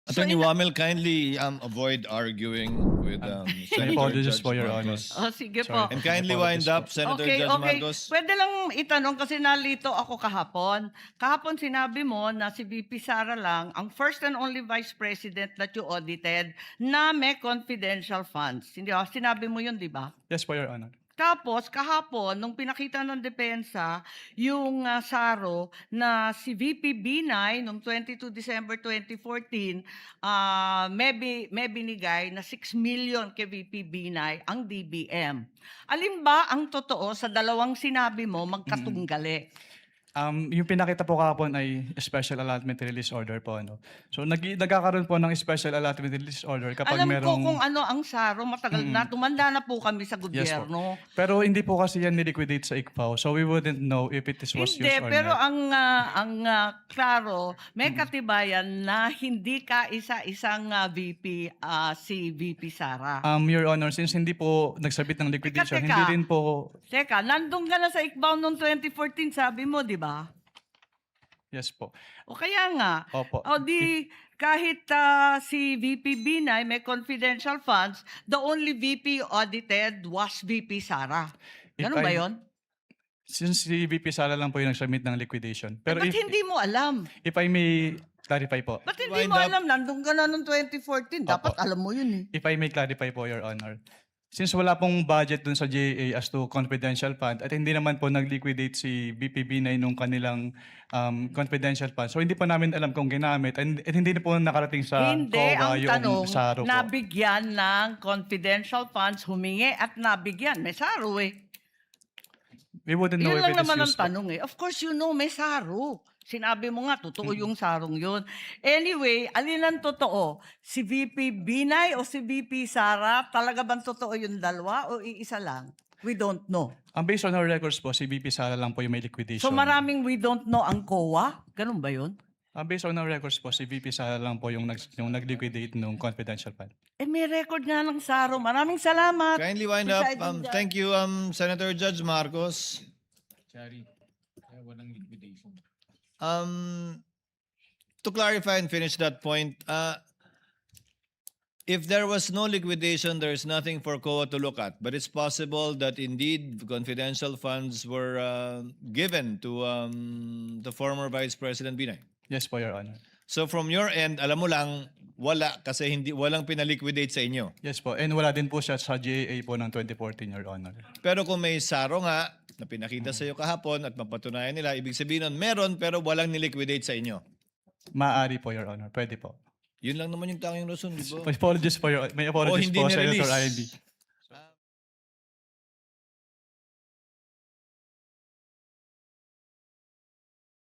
Attorney Wamel, kindly avoid arguing with My Senator apologies Judge for your Marcos. honor. Sige Sorry. po. And kindly Apologies wind up, po. Senator Okay, Judge okay. Marcos. Pwede lang itanong kasi nalito ako kahapon. Kahapon sinabi mo na si VP Sara lang ang first and only Vice President that you audited na may confidential funds. Hindi ba? Sinabi mo yun, di ba? Yes po, Your Honor. Tapos, kahapon, nung pinakita ng depensa, yung SARO na si VP Binay noong 22 December 2014, may binigay na 6 million kay VP Binay ang DBM. Alin ba ang totoo sa dalawang sinabi mo magkatunggali? Yung pinakita po kahapon ay special allotment release order po. Ano. So nagkakaroon po ng special allotment release order kapag Alam ko merong... kung ano ang SARO, matagal na, tumanda na po kami sa Yes po. gobyerno. Pero hindi po kasi yan niliquidate sa ICFAO. So we wouldn't know if it was used Hindi, or pero not. ang klaro, may katibayan na hindi ka isa-isang VP, si VP Sara. Your Honor, since hindi po nagsabit ng liquidation, Teka. hindi rin po... Teka, nandun ka na sa ICBAO noong 2014, sabi mo, di ba? Yes po. O kaya nga, Opo. o di kahit si VP Binay may confidential funds, the only VP audited was VP Sara. Ganun ba yun? Since si VP Sara lang po yung nagsubmit ng liquidation. Pero Ba't hindi mo alam? if I may clarify po. Ba't hindi Wind mo up. alam? Nandun ka na noong 2014. Dapat Opo. alam mo yun eh. If I may clarify po, Your Honor. Since wala pong budget dun sa GAA as to confidential fund at hindi naman po nag-liquidate si BPB9 nung kanilang confidential fund. So hindi po namin alam kung ginamit at hindi na po nakarating sa Hindi, COA ang yung tanong, SARO po. nabigyan ng confidential funds, humingi at nabigyan. May SARO eh. We wouldn't know Yun if lang it is naman ang used po. tanong eh. Of course, you know, may SARO. Sinabi mo nga, totoo yung sarong yun. Anyway, alin ang totoo? Si VP Binay o si VP Sara? Talaga bang totoo yung dalawa o iisa lang? We don't know. Based on our records po, si VP Sara lang po yung may liquidation. So maraming we don't know ang COA? Ganun ba yun? Based on our records po, si VP Sara lang po yung nag-liquidate nung confidential fund. Eh may record nga ng SARO. Maraming salamat. Kindly wind up. Presiding Judge. Thank you, Senator Judge Marcos. To clarify and finish that point, if there was no liquidation, there is nothing for COA to look at. But it's possible that indeed confidential funds were given to the former Vice President Binay. Yes po, Your Honor. So from your end, alam mo lang, wala kasi walang pinaliquidate sa inyo. Yes po. And wala din po siya sa GAA po ng 2014, Your Honor. Pero kung may SARO nga na pinakita sa iyo kahapon at mapatunayan nila, ibig sabihin nun, meron pero walang niliquidate sa inyo. Maaari po, Your Honor. Pwede po. Yun lang naman yung tanging rason, di ba? My apologies po, Your May apologies hindi po, ni-release. Senator IB.